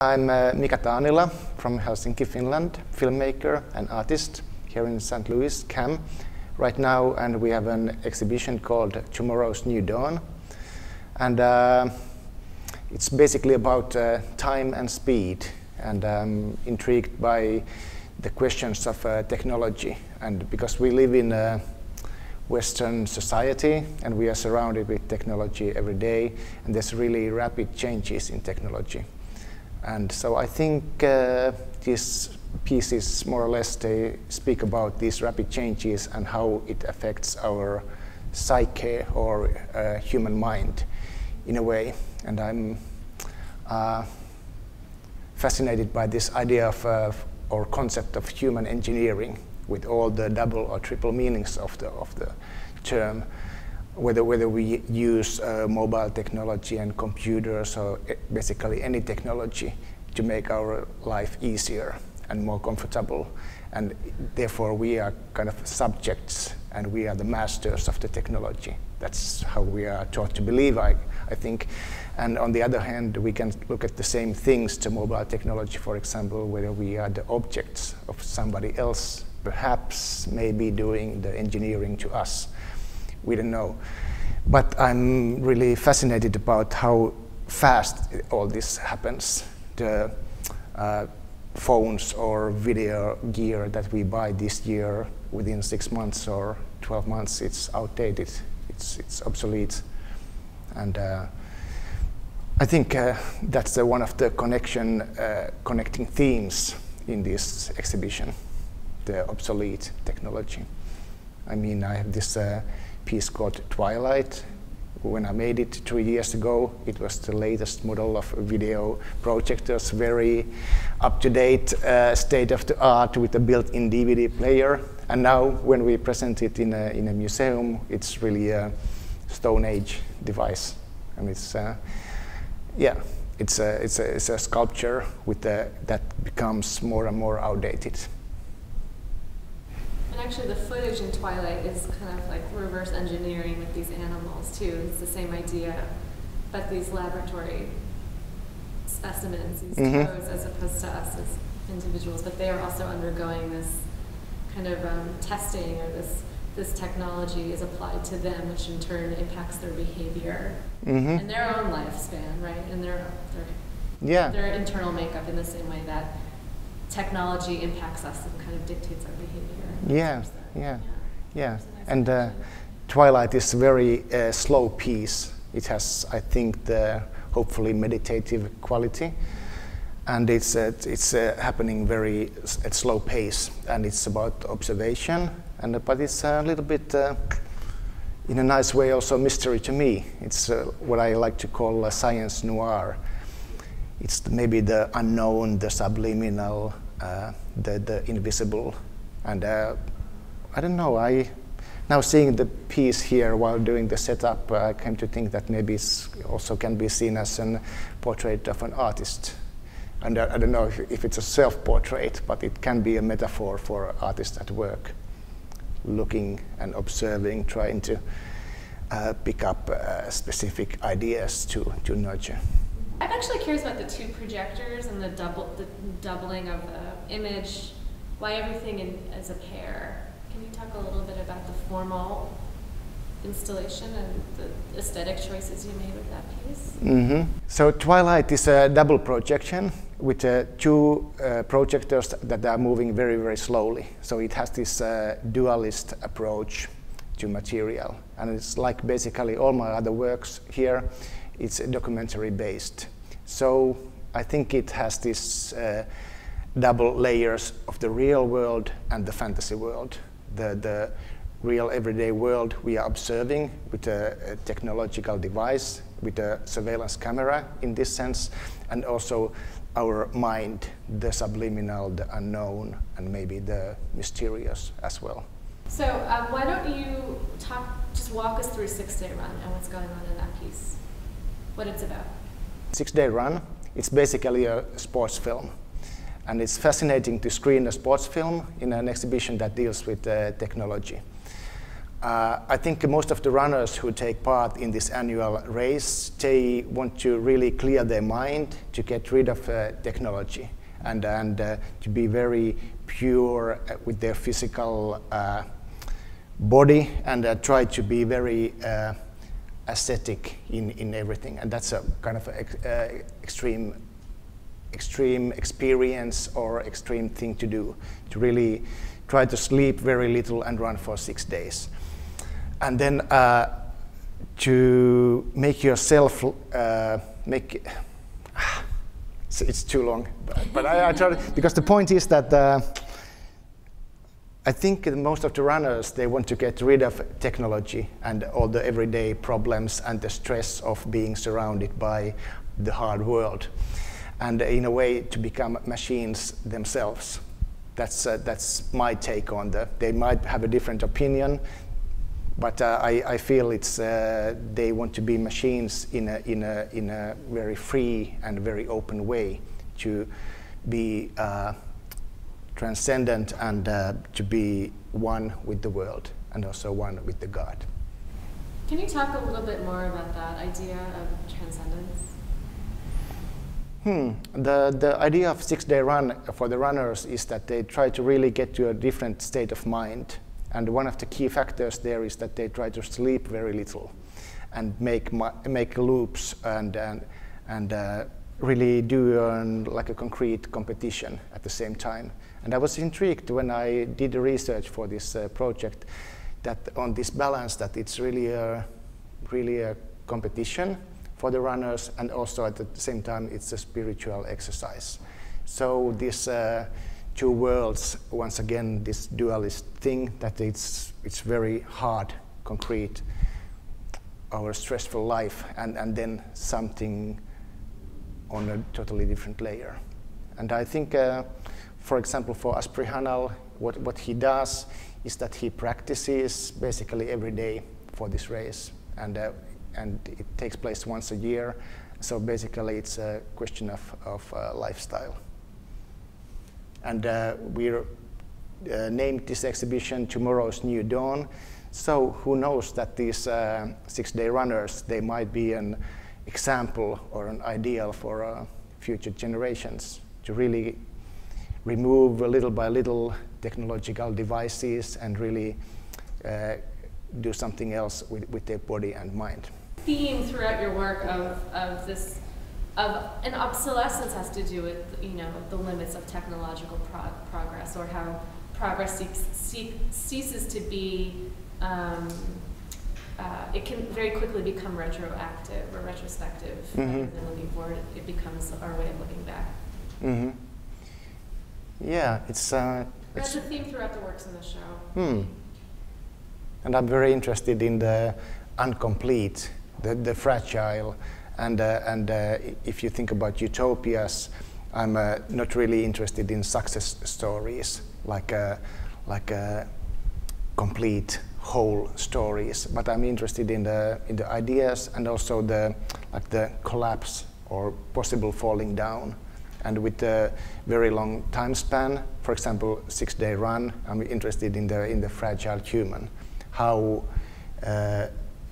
I'm Mika Taanila from Helsinki, Finland, filmmaker and artist here in St. Louis, CAM, right now, and we have an exhibition called Tomorrow's New Dawn. And it's basically about time and speed, and I'm intrigued by the questions of technology. And because we live in a Western society and we are surrounded with technology every day, and there's really rapid changes in technology. And so I think these pieces, more or less, they speak about these rapid changes and how it affects our psyche or human mind in a way. And I'm fascinated by this idea of or concept of human engineering, with all the double or triple meanings of the term. Whether we use mobile technology and computers, or basically any technology to make our life easier and more comfortable, and therefore we are kind of subjects and we are the masters of the technology. That's how we are taught to believe, I think. And on the other hand, we can look at the same things to mobile technology, for example, whether we are the objects of somebody else, perhaps maybe doing the engineering to us. We don't know. But I'm really fascinated about how fast all this happens. The phones or video gear that we buy this year, within 6 months or 12 months, it's outdated, it's obsolete. And I think that's one of the connecting themes in this exhibition, the obsolete technology. I mean, I have this piece called Twilight. When I made it 3 years ago, it was the latest model of video projectors, very up-to-date, state-of-the-art with a built-in DVD player. And now, when we present it in a museum, it's really a Stone Age device, and it's it's a sculpture with that becomes more and more outdated. Actually, the footage in Twilight is kind of like reverse engineering with these animals too. It's the same idea, but these laboratory specimens, these toads, as opposed to us as individuals, but they are also undergoing this kind of testing, or this technology is applied to them, which in turn impacts their behavior and their own lifespan, right? And their internal makeup, in the same way that technology impacts us and kind of dictates our behavior. Yeah. And Twilight is a very slow piece. It has, I think, the hopefully meditative quality, and it's happening very at slow pace, and it's about observation, but it's a little bit, in a nice way, also mystery to me. It's what I like to call science noir. It's maybe the unknown, the subliminal, the invisible. And I don't know, now seeing the piece here while doing the setup, I came to think that maybe it also can be seen as a portrait of an artist. And I don't know if it's a self-portrait, but it can be a metaphor for an artist at work, looking and observing, trying to pick up specific ideas to nurture. I'm actually curious about the two projectors and the doubling of the image. Why everything is a pair? Can you talk a little bit about the formal installation and the aesthetic choices you made with that piece? So Twilight is a double projection with two projectors that are moving very, very slowly. So it has this dualist approach to material. And it's like basically all my other works here, it's documentary based. So I think it has this double layers of the real world and the fantasy world. The real everyday world we are observing with a technological device, with a surveillance camera in this sense, and also our mind, the subliminal, the unknown, and maybe the mysterious as well. So why don't you just walk us through 6 Day Run and what's going on in that piece, what it's about. 6 Day Run, it's basically a sports film. And it's fascinating to screen a sports film in an exhibition that deals with technology. I think most of the runners who take part in this annual race, they want to really clear their mind to get rid of technology and to be very pure with their physical body and try to be very aesthetic in everything. And that's a kind of extreme experience or extreme thing to do, to really try to sleep very little and run for 6 days. And then to make yourself, it's too long, but I try to, because the point is that I think most of the runners, they want to get rid of technology and all the everyday problems and the stress of being surrounded by the hard world, and in a way to become machines themselves. That's my take on that. They might have a different opinion, but I feel it's they want to be machines in a very free and very open way, to be transcendent and to be one with the world and also one with the God. Can you talk a little bit more about that idea of transcendence? The idea of 6-day run for the runners is that they try to really get to a different state of mind. And one of the key factors there is that they try to sleep very little and make loops and really do like a concrete competition at the same time. And I was intrigued when I did the research for this project that on this balance, that it's really a competition for the runners, and also at the same time it's a spiritual exercise. So these two worlds, once again, this dualist thing, that it's very hard, concrete, our stressful life, and then something on a totally different layer. And I think, for example, for Asprey Hanal, what he does is that he practices basically every day for this race, and it takes place once a year. So basically, it's a question of lifestyle. And we named this exhibition Tomorrow's New Dawn. So who knows that these 6-day runners, they might be an example or an ideal for future generations, to really remove little by little technological devices and really do something else with their body and mind. Theme throughout your work of an obsolescence has to do with, the limits of technological progress, or how progress ceases to be. It can very quickly become retroactive or retrospective. Rather than looking forward, it becomes our way of looking back. Yeah, it's a theme throughout the works in the show. And I'm very interested in the incomplete, the fragile, and if you think about utopias, I'm not really interested in success stories like complete whole stories, but I'm interested in the ideas and also the collapse or possible falling down. And with the very long time span, for example, 6-day run, I'm interested in the fragile human, how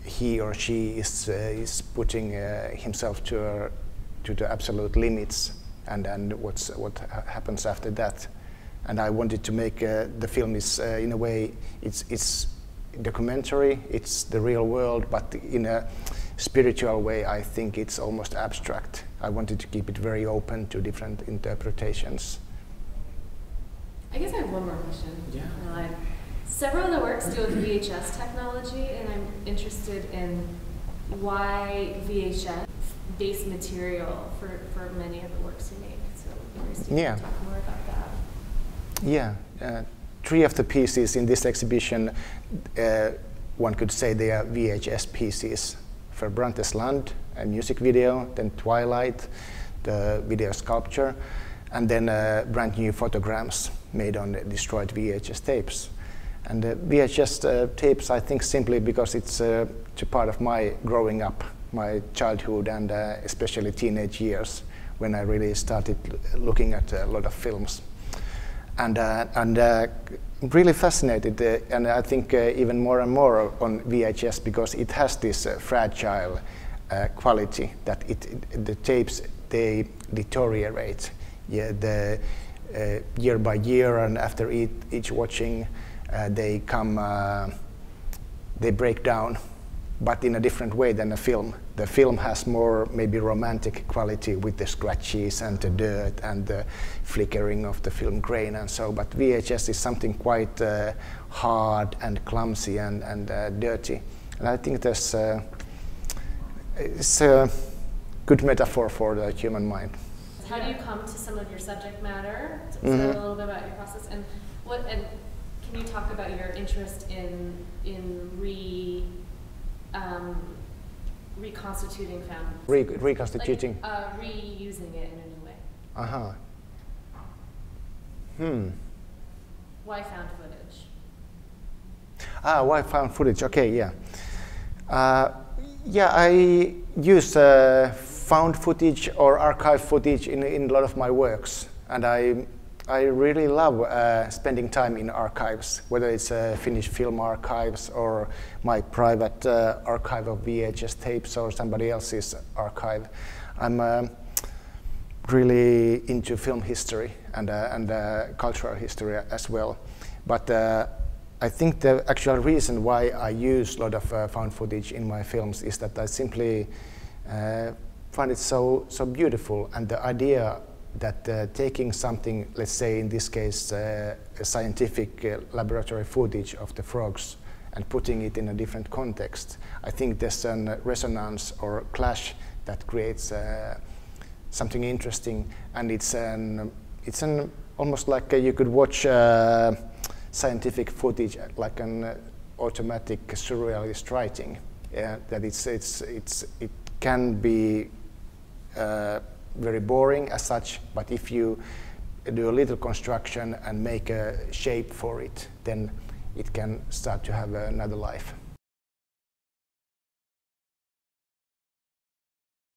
he or she is putting himself to the absolute limits, and what happens after that. And I wanted to make the film is in a way it's documentary, it's the real world, but in a spiritual way. I think it's almost abstract. I wanted to keep it very open to different interpretations. I guess I have one more question. Yeah. Several of the works deal with VHS technology, and I'm interested in why VHS-based material for many of the works you make. So I'm curious to talk more about that. Yeah. 3 of the pieces in this exhibition, one could say they are VHS pieces. Verbrantes Land, a music video, then Twilight, the video sculpture, and then brand new photograms made on destroyed VHS tapes. And VHS tapes, I think, simply because it's a part of my growing up, my childhood, and especially teenage years, when I really started looking at a lot of films. And really fascinated, and I think even more and more on VHS, because it has this fragile quality that the tapes, they deteriorate. Yeah, year by year, and after each watching, they break down, but in a different way than a film. The film has more maybe romantic quality with the scratches and the dirt and the flickering of the film grain and so, but VHS is something quite hard and clumsy and dirty. And I think it's a good metaphor for the human mind. How do you come to some of your subject matter? Tell a little bit about your process, and can you talk about your interest in reconstituting found reconstituting, like, reusing it in a new way? Why found footage? Why found footage? Okay, yeah. Yeah, I use found footage or archive footage in a lot of my works, and I really love spending time in archives, whether it's Finnish film archives or my private archive of VHS tapes or somebody else's archive. I'm really into film history and cultural history as well. But I think the actual reason why I use a lot of found footage in my films is that I simply find it so beautiful, and the idea that taking something, let's say in this case, a scientific laboratory footage of the frogs and putting it in a different context, I think there's a resonance or clash that creates something interesting, and it's almost like you could watch scientific footage like an automatic surrealist writing. That it can be very boring as such, but if you do a little construction and make a shape for it, then it can start to have another life.